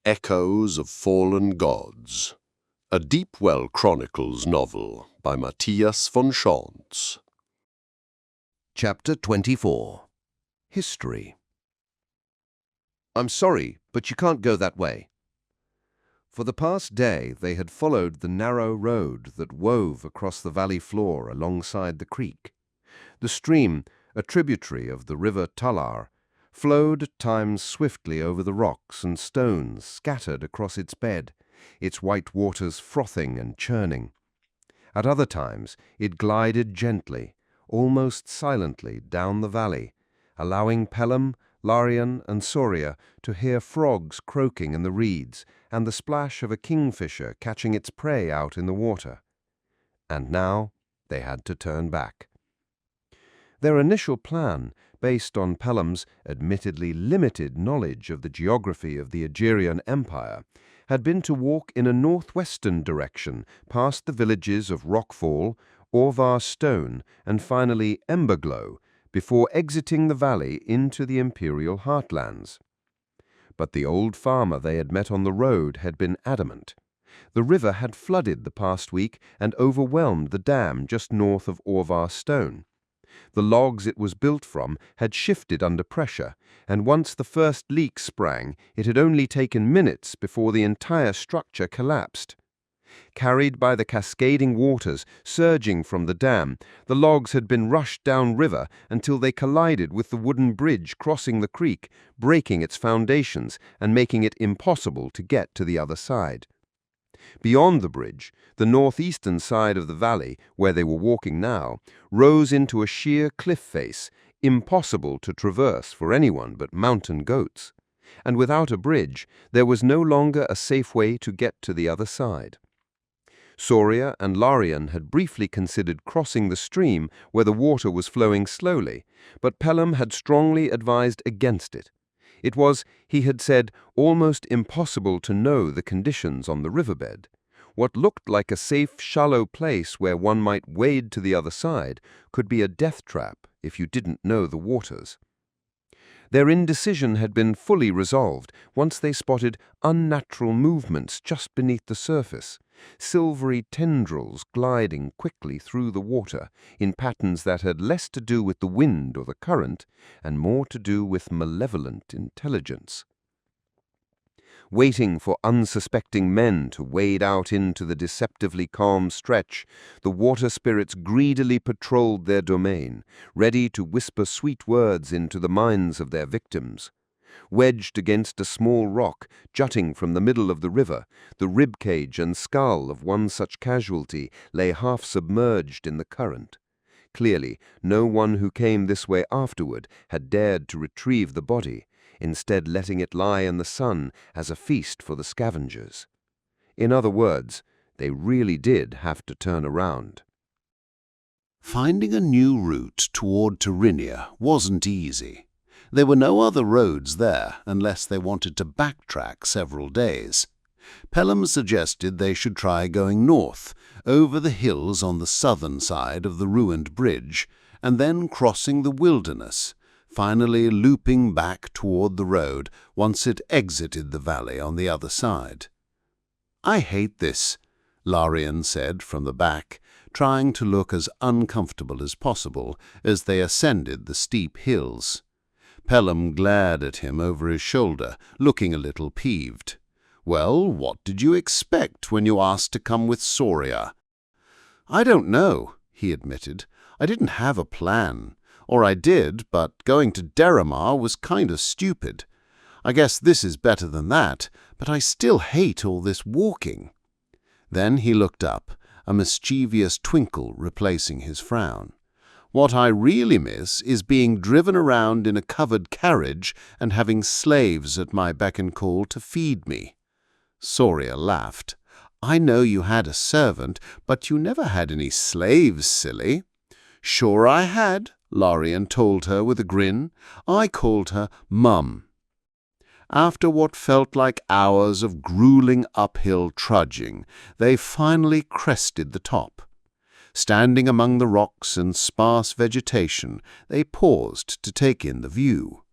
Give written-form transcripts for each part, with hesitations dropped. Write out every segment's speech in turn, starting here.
Echoes of Fallen Gods, a Deep Well Chronicles novel by Mattias von Schantz. Chapter 24. History. "I'm sorry, but you can't go that way." For the past day they had followed the narrow road that wove across the valley floor alongside the creek. The stream, a tributary of the river Talar, flowed at times swiftly over the rocks and stones scattered across its bed, its white waters frothing and churning. At other times it glided gently, almost silently, down the valley, allowing Pelham, Larian, and Soria to hear frogs croaking in the reeds and the splash of a kingfisher catching its prey out in the water. And now they had to turn back. Their initial plan, based on Pelham's admittedly limited knowledge of the geography of the Aegerian Empire, had been to walk in a northwestern direction past the villages of Rockfall, Orvar Stone, and finally Emberglow, before exiting the valley into the imperial heartlands. But the old farmer they had met on the road had been adamant. The river had flooded the past week and overwhelmed the dam just north of Orvar Stone. The logs it was built from had shifted under pressure, and once the first leak sprang, it had only taken minutes before the entire structure collapsed. Carried by the cascading waters surging from the dam, the logs had been rushed downriver until they collided with the wooden bridge crossing the creek, breaking its foundations and making it impossible to get to the other side. Beyond the bridge, the northeastern side of the valley, where they were walking now, rose into a sheer cliff face, impossible to traverse for anyone but mountain goats. And without a bridge, there was no longer a safe way to get to the other side. Soria and Larian had briefly considered crossing the stream where the water was flowing slowly, but Pelham had strongly advised against it. It was, he had said, almost impossible to know the conditions on the riverbed. What looked like a safe, shallow place where one might wade to the other side could be a death trap if you didn't know the waters. Their indecision had been fully resolved once they spotted unnatural movements just beneath the surface, silvery tendrils gliding quickly through the water in patterns that had less to do with the wind or the current and more to do with malevolent intelligence. Waiting for unsuspecting men to wade out into the deceptively calm stretch, the water spirits greedily patrolled their domain, ready to whisper sweet words into the minds of their victims. Wedged against a small rock jutting from the middle of the river, the ribcage and skull of one such casualty lay half submerged in the current. Clearly, no one who came this way afterward had dared to retrieve the body, instead letting it lie in the sun as a feast for the scavengers. In other words, they really did have to turn around. Finding a new route toward Tyranny wasn't easy. There were no other roads there unless they wanted to backtrack several days. Pelham suggested they should try going north, over the hills on the southern side of the ruined bridge, and then crossing the wilderness, finally looping back toward the road once it exited the valley on the other side. "I hate this," Larian said from the back, trying to look as uncomfortable as possible as they ascended the steep hills. Pelham glared at him over his shoulder, looking a little peeved. "Well, what did you expect when you asked to come with Soria?" "I don't know," he admitted. "I didn't have a plan. Or I did, but going to Deramar was kind of stupid. I guess this is better than that, but I still hate all this walking." Then he looked up, a mischievous twinkle replacing his frown. "What I really miss is being driven around in a covered carriage and having slaves at my beck and call to feed me." Soria laughed. "I know you had a servant, but you never had any slaves, silly." "Sure I had," Larian told her with a grin. "I called her Mum." After what felt like hours of grueling uphill trudging, they finally crested the top. Standing among the rocks and sparse vegetation, they paused to take in the view.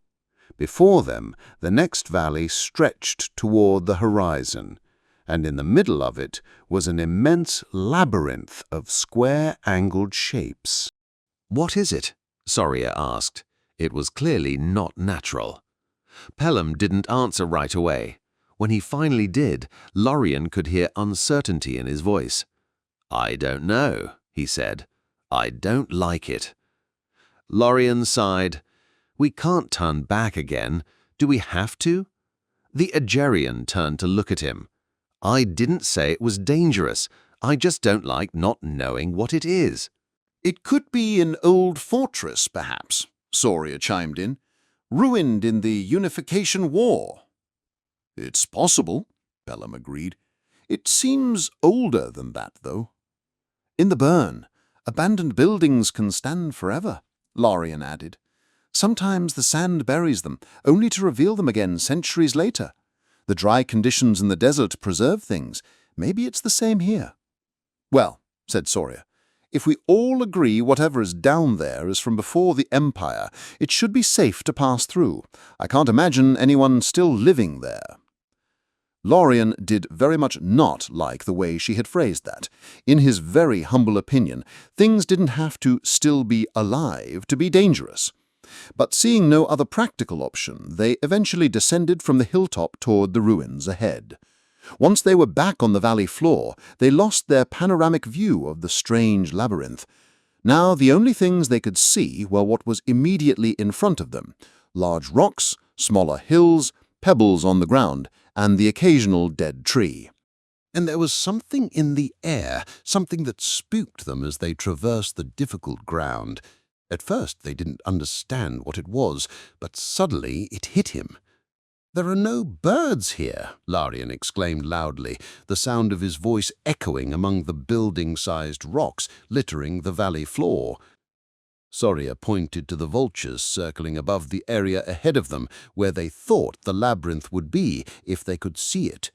Before them, the next valley stretched toward the horizon, and in the middle of it was an immense labyrinth of square-angled shapes. "What is it?" Soria asked. It was clearly not natural. Pelham didn't answer right away. When he finally did, Lorien could hear uncertainty in his voice. "I don't know," he said. "I don't like it." Lorien sighed. "We can't turn back again. Do we have to?" The Agerian turned to look at him. "I didn't say it was dangerous. I just don't like not knowing what it is." "It could be an old fortress, perhaps," Soria chimed in. "Ruined in the Unification War." "It's possible," Pelham agreed. "It seems older than that, though." "In the burn, abandoned buildings can stand forever," Lorien added. "Sometimes the sand buries them, only to reveal them again centuries later. The dry conditions in the desert preserve things. Maybe it's the same here." "Well," said Soria, "if we all agree whatever is down there is from before the Empire, it should be safe to pass through. I can't imagine anyone still living there." Lorien did very much not like the way she had phrased that. In his very humble opinion, things didn't have to still be alive to be dangerous. But seeing no other practical option, they eventually descended from the hilltop toward the ruins ahead. Once they were back on the valley floor, they lost their panoramic view of the strange labyrinth. Now the only things they could see were what was immediately in front of them: large rocks, smaller hills, pebbles on the ground, and the occasional dead tree. And there was something in the air, something that spooked them as they traversed the difficult ground. At first they didn't understand what it was, but suddenly it hit him. "There are no birds here," Lorien exclaimed loudly, the sound of his voice echoing among the building-sized rocks littering the valley floor. Soria pointed to the vultures circling above the area ahead of them, where they thought the labyrinth would be if they could see it.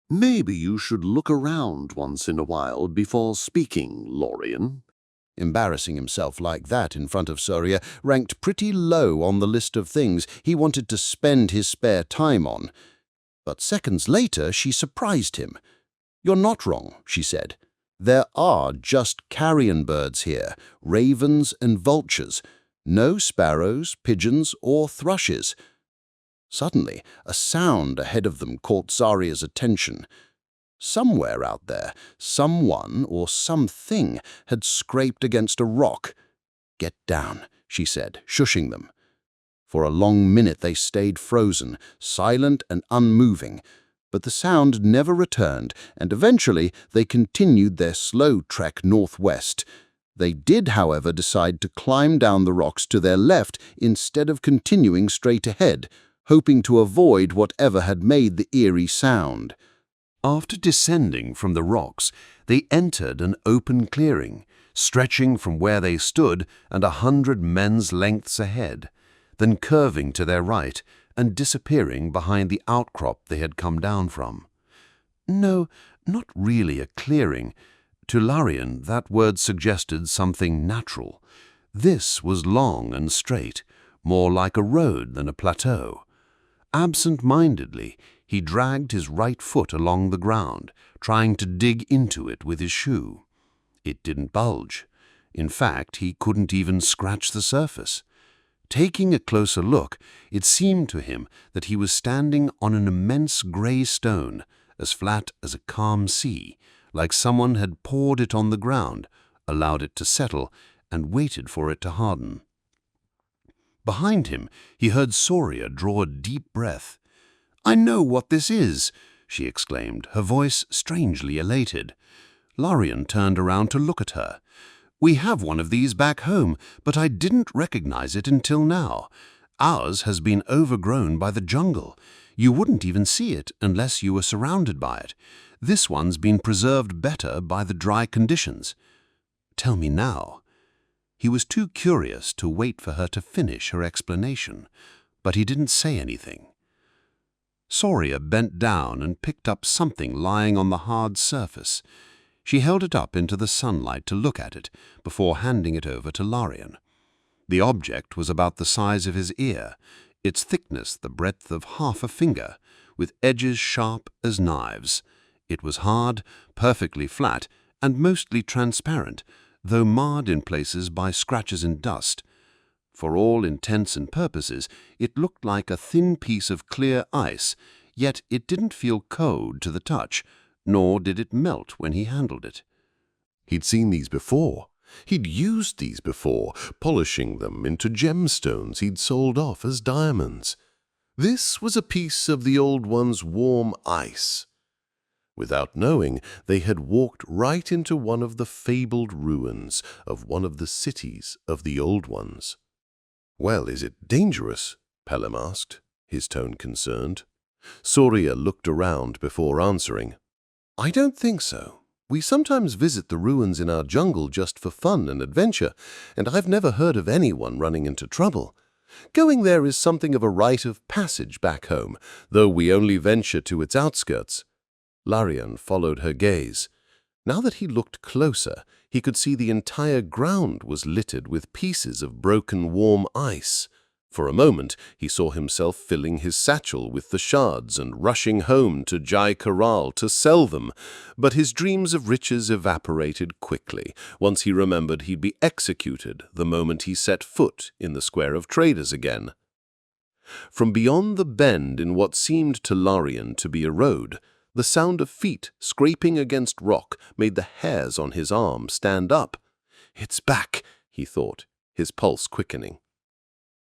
"Maybe you should look around once in a while before speaking, Lorien." Embarrassing himself like that in front of Soria ranked pretty low on the list of things he wanted to spend his spare time on. But seconds later she surprised him. "You're not wrong," she said. "There are just carrion birds here, ravens and vultures. No sparrows, pigeons, or thrushes." Suddenly, a sound ahead of them caught Soria's attention. Somewhere out there, someone or something had scraped against a rock. "Get down," she said, shushing them. For a long minute they stayed frozen, silent and unmoving, but the sound never returned, and eventually they continued their slow trek northwest. They did, however, decide to climb down the rocks to their left instead of continuing straight ahead, hoping to avoid whatever had made the eerie sound. After descending from the rocks, they entered an open clearing, stretching from where they stood and 100 men's lengths ahead, then curving to their right and disappearing behind the outcrop they had come down from. No, not really a clearing. To Lorien, that word suggested something natural. This was long and straight, more like a road than a plateau. Absent-mindedly, he dragged his right foot along the ground, trying to dig into it with his shoe. It didn't budge. In fact, he couldn't even scratch the surface. Taking a closer look, it seemed to him that he was standing on an immense grey stone, as flat as a calm sea, like someone had poured it on the ground, allowed it to settle, and waited for it to harden. Behind him, he heard Soria draw a deep breath. "I know what this is," she exclaimed, her voice strangely elated. Lorien turned around to look at her. "We have one of these back home, but I didn't recognize it until now. Ours has been overgrown by the jungle. You wouldn't even see it unless you were surrounded by it. This one's been preserved better by the dry conditions. Tell me now." He was too curious to wait for her to finish her explanation, but he didn't say anything. Soria bent down and picked up something lying on the hard surface. She held it up into the sunlight to look at it before handing it over to Lorien. The object was about the size of his ear. its thickness the breadth of half a finger, with edges sharp as knives. It was hard, perfectly flat, and mostly transparent, though marred in places by scratches and dust. For all intents and purposes, it looked like a thin piece of clear ice, yet it didn't feel cold to the touch, nor did it melt when he handled it. He'd seen these before. He'd used these before, polishing them into gemstones he'd sold off as diamonds. This was a piece of the Old One's warm ice. Without knowing, they had walked right into one of the fabled ruins of one of the cities of the Old Ones. "Well, is it dangerous?" Pelham asked, his tone concerned. Soria looked around before answering. "I don't think so. We sometimes visit the ruins in our jungle just for fun and adventure, and I've never heard of anyone running into trouble. Going there is something of a rite of passage back home, though we only venture to its outskirts." Larian followed her gaze. Now that he looked closer, he could see the entire ground was littered with pieces of broken warm ice. For a moment, he saw himself filling his satchel with the shards and rushing home to Jai Corral to sell them, but his dreams of riches evaporated quickly once he remembered he'd be executed the moment he set foot in the Square of Traders again. From beyond the bend in what seemed to Larian to be a road, the sound of feet scraping against rock made the hairs on his arm stand up. "It's back," he thought, his pulse quickening.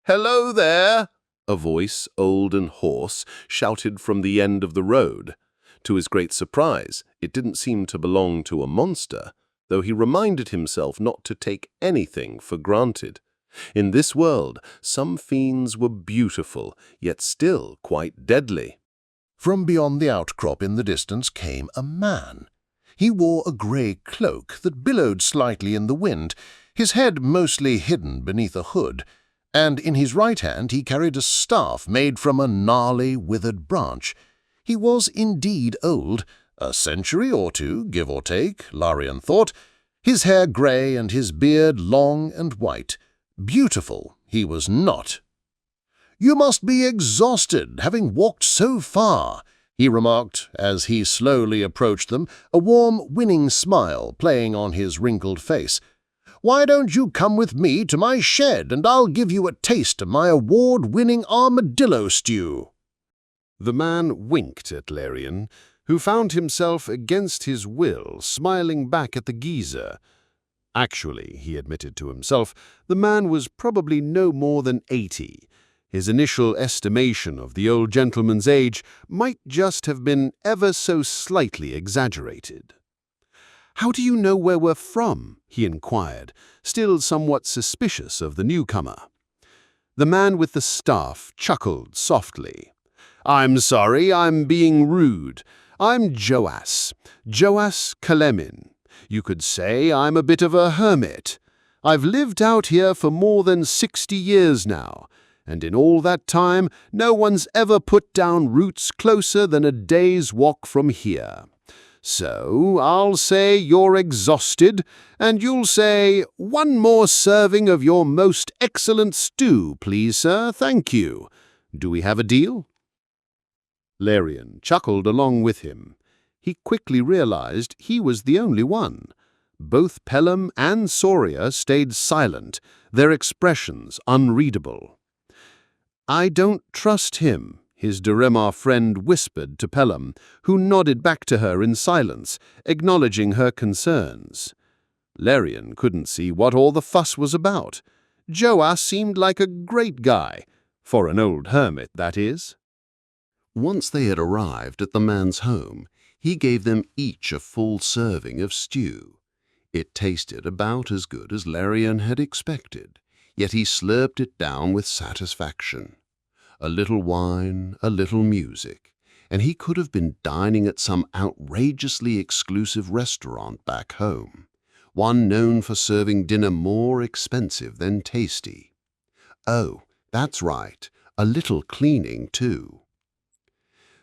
"Hello there!" a voice, old and hoarse, shouted from the end of the road. To his great surprise, it didn't seem to belong to a monster, though he reminded himself not to take anything for granted. In this world, some fiends were beautiful, yet still quite deadly. From beyond the outcrop in the distance came a man. He wore a grey cloak that billowed slightly in the wind, his head mostly hidden beneath a hood, and in his right hand he carried a staff made from a gnarly, withered branch. He was indeed old, a century or two, give or take, Larian thought, his hair grey and his beard long and white. Beautiful he was not. "You must be exhausted, having walked so far," he remarked as he slowly approached them, a warm, winning smile playing on his wrinkled face. "Why don't you come with me to my shed, and I'll give you a taste of my award-winning armadillo stew?" The man winked at Larian, who found himself against his will smiling back at the geezer. Actually, he admitted to himself, the man was probably no more than 80. His initial estimation of the old gentleman's age might just have been ever so slightly exaggerated. "How do you know where we're from?" he inquired, still somewhat suspicious of the newcomer. The man with the staff chuckled softly. "I'm sorry, I'm being rude. I'm Joas Kalemin. You could say I'm a bit of a hermit. I've lived out here for more than 60 years now, and in all that time no one's ever put down roots closer than a day's walk from here. So I'll say you're exhausted, and you'll say, 'One more serving of your most excellent stew, please, sir, thank you.' Do we have a deal?" Larian chuckled along with him. He quickly realized he was the only one. Both Pelham and Soria stayed silent, their expressions unreadable. "I don't trust him," his Duremar friend whispered to Pelham, who nodded back to her in silence, acknowledging her concerns. Larian couldn't see what all the fuss was about. Joas seemed like a great guy, for an old hermit, that is. Once they had arrived at the man's home, he gave them each a full serving of stew. It tasted about as good as Larian had expected, yet he slurped it down with satisfaction. A little wine, a little music, and he could have been dining at some outrageously exclusive restaurant back home, one known for serving dinner more expensive than tasty. Oh, that's right, a little cleaning too.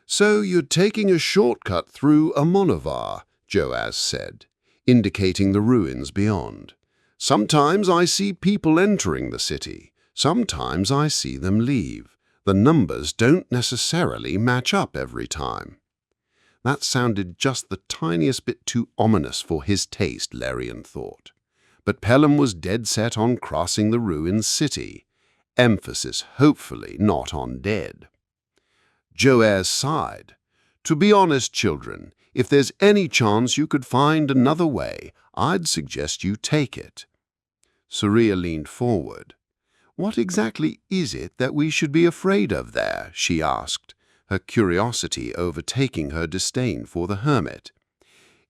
"So you're taking a shortcut through Amonovar," Joas said, indicating the ruins beyond. "Sometimes I see people entering the city, sometimes I see them leave. The numbers don't necessarily match up every time. That sounded just the tiniest bit too ominous for his taste, Larian thought. But Pelham was dead set on crossing the ruined city. Emphasis, hopefully, not on dead. Joair sighed. To be honest, children, if there's any chance you could find another way, I'd suggest you take it. Surya leaned forward. What exactly is it that we should be afraid of there? She asked, her curiosity overtaking her disdain for the hermit.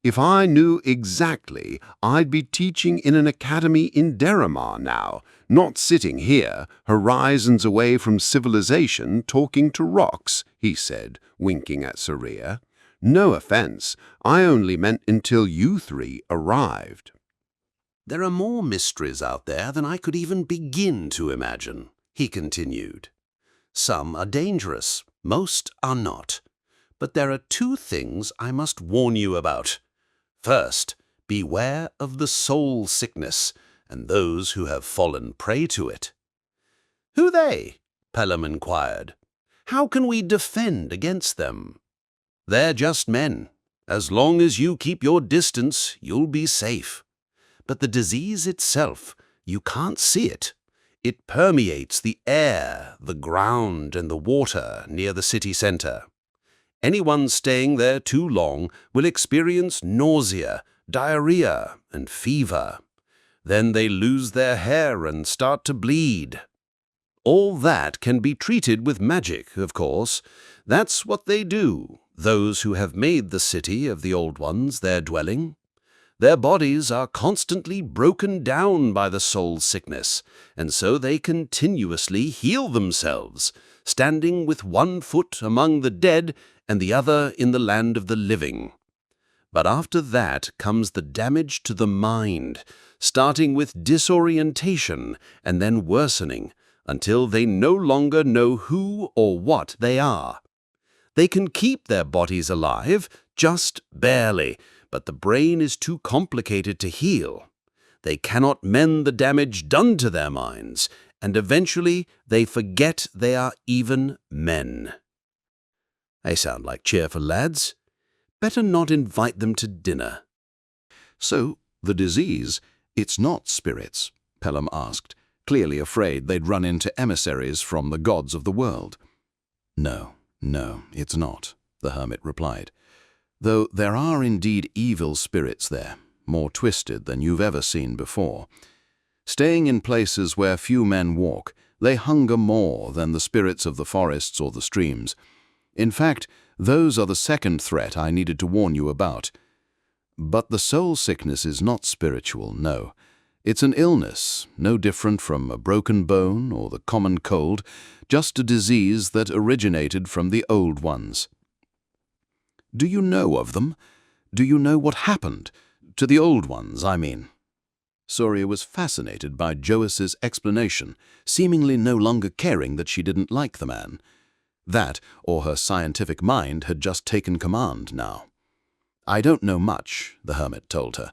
If I knew exactly, I'd be teaching in an academy in Deramar now, not sitting here, horizons away from civilization, talking to rocks, he said, winking at Surya. No offense, I only meant until you three arrived. There are more mysteries out there than I could even begin to imagine, he continued. Some are dangerous, most are not. But there are two things I must warn you about. First, beware of the soul sickness and those who have fallen prey to it. Who they? Pelham inquired. How can we defend against them? They're just men. As long as you keep your distance, you'll be safe. But the disease itself, you can't see it. It permeates the air, the ground, and the water near the city center. Anyone staying there too long will experience nausea, diarrhea, and fever. Then they lose their hair and start to bleed. All that can be treated with magic, of course. That's what they do, those who have made the city of the Old Ones their dwelling. Their bodies are constantly broken down by the soul sickness, and so they continuously heal themselves, standing with one foot among the dead and the other in the land of the living. But after that comes the damage to the mind, starting with disorientation and then worsening, until they no longer know who or what they are. They can keep their bodies alive, just barely, but the brain is too complicated to heal. They cannot mend the damage done to their minds, and eventually they forget they are even men. They sound like cheerful lads. Better not invite them to dinner. So, the disease, it's not spirits? Pelham asked, clearly afraid they'd run into emissaries from the gods of the world. No, it's not, the hermit replied. Though there are indeed evil spirits there, more twisted than you've ever seen before. Staying in places where few men walk, they hunger more than the spirits of the forests or the streams. In fact, those are the second threat I needed to warn you about. But the soul sickness is not spiritual, no. It's an illness, no different from a broken bone or the common cold, just a disease that originated from the Old Ones. Do you know of them? Do you know what happened? To the Old Ones, I mean. Surya was fascinated by Jois's explanation, seemingly no longer caring that she didn't like the man. That, or her scientific mind, had just taken command now. I don't know much, the hermit told her.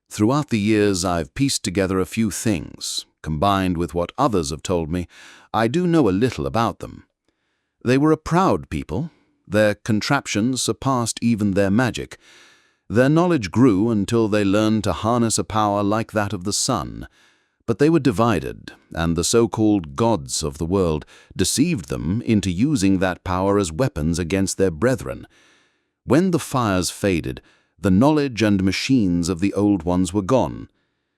Throughout the years I've pieced together a few things. Combined with what others have told me, I do know a little about them. They were a proud people. Their contraptions surpassed even their magic. Their knowledge grew until they learned to harness a power like that of the sun. But they were divided, and the so-called gods of the world deceived them into using that power as weapons against their brethren. When the fires faded, the knowledge and machines of the Old Ones were gone.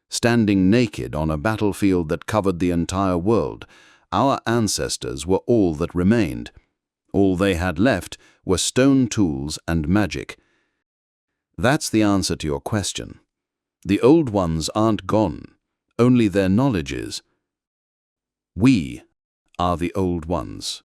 Standing naked on a battlefield that covered the entire world, our ancestors were all that remained. All they had left were stone tools and magic. That's the answer to your question. The Old Ones aren't gone, only their knowledge is. We are the Old Ones.